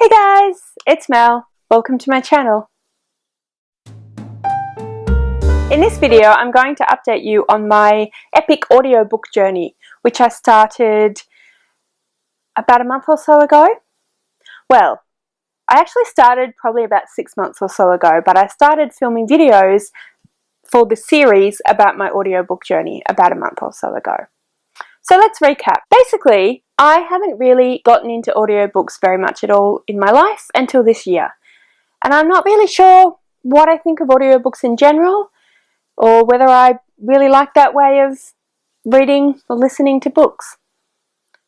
Hey guys, it's Mel. Welcome to my channel. In this video, I'm going to update you on my epic audiobook journey, which I started about a month or so ago. Well, I actually started probably about 6 months or so ago, but I started filming videos for the series about my audiobook journey about a month or so ago. So let's recap. Basically, I haven't really gotten into audiobooks very much at all in my life until this year. And I'm not really sure what I think of audiobooks in general, or whether I really like that way of reading or listening to books.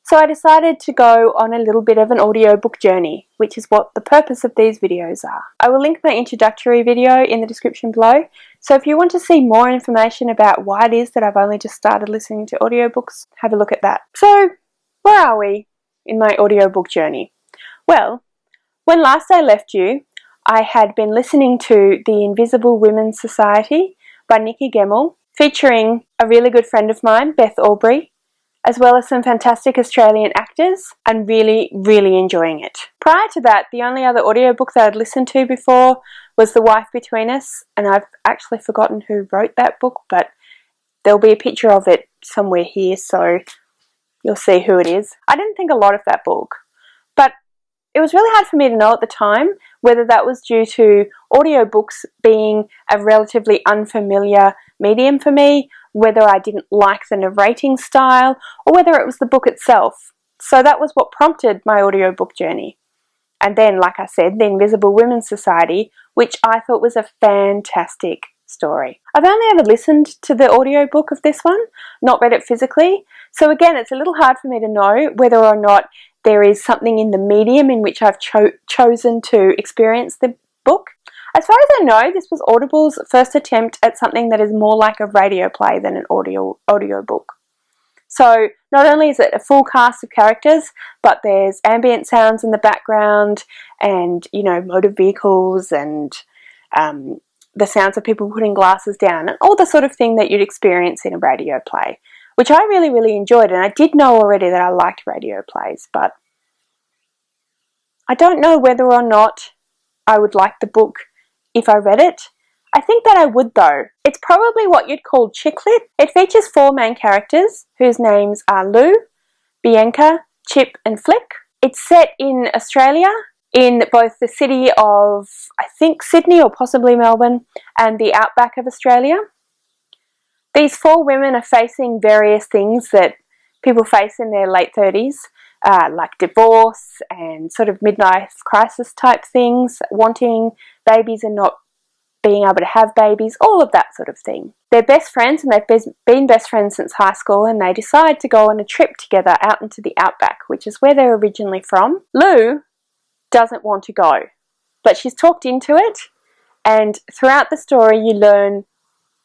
So I decided to go on a little bit of an audiobook journey, which is what the purpose of these videos are. I will link my introductory video in the description below, so if you want to see more information about why it is that I've only just started listening to audiobooks, have a look at that. So, where are we in my audiobook journey? Well, when last I left you, I had been listening to The Invisible Women's Society by Nikki Gemmell, featuring a really good friend of mine, Beth Aubrey, as well as some fantastic Australian actors, and really enjoying it. Prior to that, the only other audiobook that I'd listened to before was The Wife Between Us, and I've actually forgotten who wrote that book, but there'll be a picture of it somewhere here, so you'll see who it is. I didn't think a lot of that book, but it was really hard for me to know at the time whether that was due to audiobooks being a relatively unfamiliar medium for me, whether I didn't like the narrating style, or whether it was the book itself. So that was what prompted my audiobook journey. And then, like I said, The Invisible Women's Society, which I thought was a fantastic story. I've only ever listened to the audiobook of this one, not read it physically. So again, it's a little hard for me to know whether or not there is something in the medium in which I've chosen to experience the book. As far as I know, this was Audible's first attempt at something that is more like a radio play than an audio book. So not only is it a full cast of characters, but there's ambient sounds in the background and, motor vehicles and the sounds of people putting glasses down and all the sort of thing that you'd experience in a radio play, which I really enjoyed. And I did know already that I liked radio plays, but I don't know whether or not I would like the book if I read it. I think that I would though. It's probably what you'd call chick lit. It features 4 main characters whose names are Lou, Bianca, Chip and Flick. It's set in Australia, in both the city of, I think, Sydney or possibly Melbourne, and the outback of Australia. These 4 women are facing various things that people face in their late 30s, like divorce and sort of midlife crisis type things, wanting babies and not being able to have babies, all of that sort of thing. They're best friends, and they've been best friends since high school, and they decide to go on a trip together out into the outback, which is where they're originally from. Lou doesn't want to go, but she's talked into it, and throughout the story you learn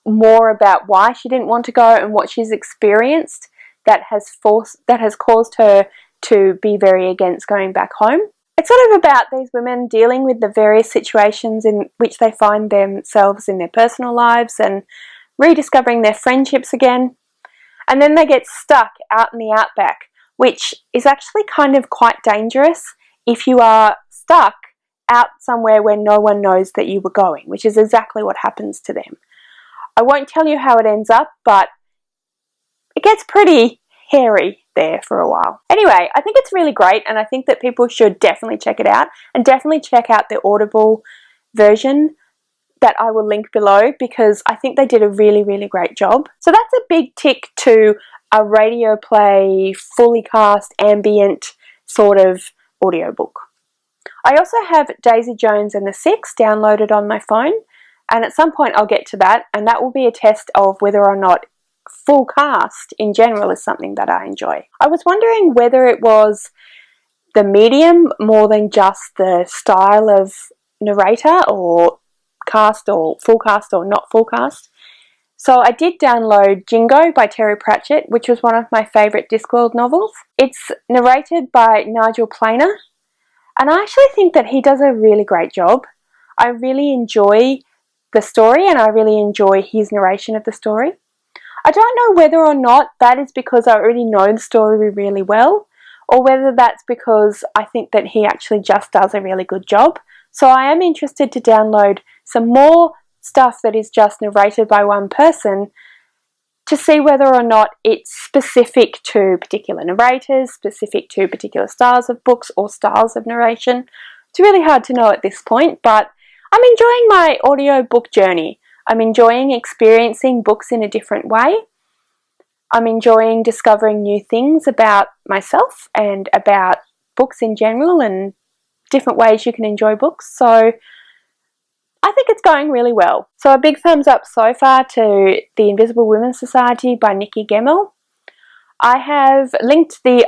more about why she didn't want to go and what she's experienced that has caused her to be very against going back home. It's sort of about these women dealing with the various situations in which they find themselves in their personal lives and rediscovering their friendships again. And then they get stuck out in the outback, which is actually kind of quite dangerous if you are stuck out somewhere where no one knows that you were going, which is exactly what happens to them. I won't tell you how it ends up, but it gets pretty hairy there for a while. Anyway, I think it's really great, and I think that people should definitely check it out, and definitely check out the Audible version that I will link below, because I think they did a really great job. So that's a big tick to a radio play, fully cast, ambient sort of audiobook. I also have Daisy Jones and the Six downloaded on my phone, and at some point I'll get to that, and that will be a test of whether or not full cast in general is something that I enjoy. I was wondering whether it was the medium more than just the style of narrator, or cast, or full cast or not full cast. So I did download Jingo by Terry Pratchett, which was one of my favourite Discworld novels. It's narrated by Nigel Planer, and I actually think that he does a really great job. I really enjoy the story, and I really enjoy his narration of the story. I don't know whether or not that is because I already know the story really well, or whether that's because I think that he actually just does a really good job. So I am interested to download some more stuff that is just narrated by one person to see whether or not it's specific to particular narrators, specific to particular styles of books or styles of narration. It's really hard to know at this point, but I'm enjoying my audiobook journey. I'm enjoying experiencing books in a different way. I'm enjoying discovering new things about myself and about books in general and different ways you can enjoy books. So I think it's going really well. So a big thumbs up so far to The Invisible Women Society by Nikki Gemmell. I have linked the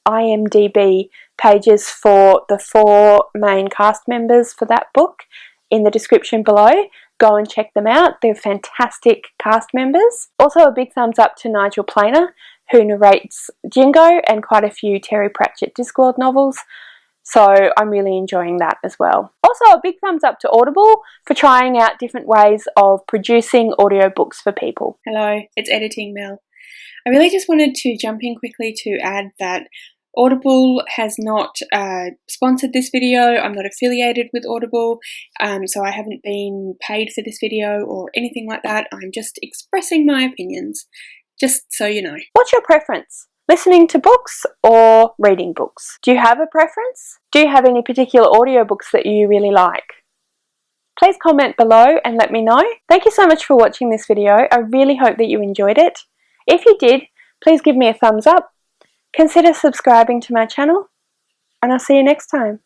IMDb pages for the 4 main cast members for that book in the description below. Go and check them out. They're fantastic cast members. Also a big thumbs up to Nigel Planer, who narrates Jingo and quite a few Terry Pratchett Discworld novels. So I'm really enjoying that as well. Also a big thumbs up to Audible for trying out different ways of producing audiobooks for people. Hello, it's Editing Mel. I really just wanted to jump in quickly to add that Audible has not sponsored this video. I'm not affiliated with Audible, so I haven't been paid for this video or anything like that. I'm just expressing my opinions, just so you know. What's your preference? Listening to books or reading books? Do you have a preference? Do you have any particular audiobooks that you really like? Please comment below and let me know. Thank you so much for watching this video. I really hope that you enjoyed it. If you did, please give me a thumbs up. Consider subscribing to my channel, and I'll see you next time.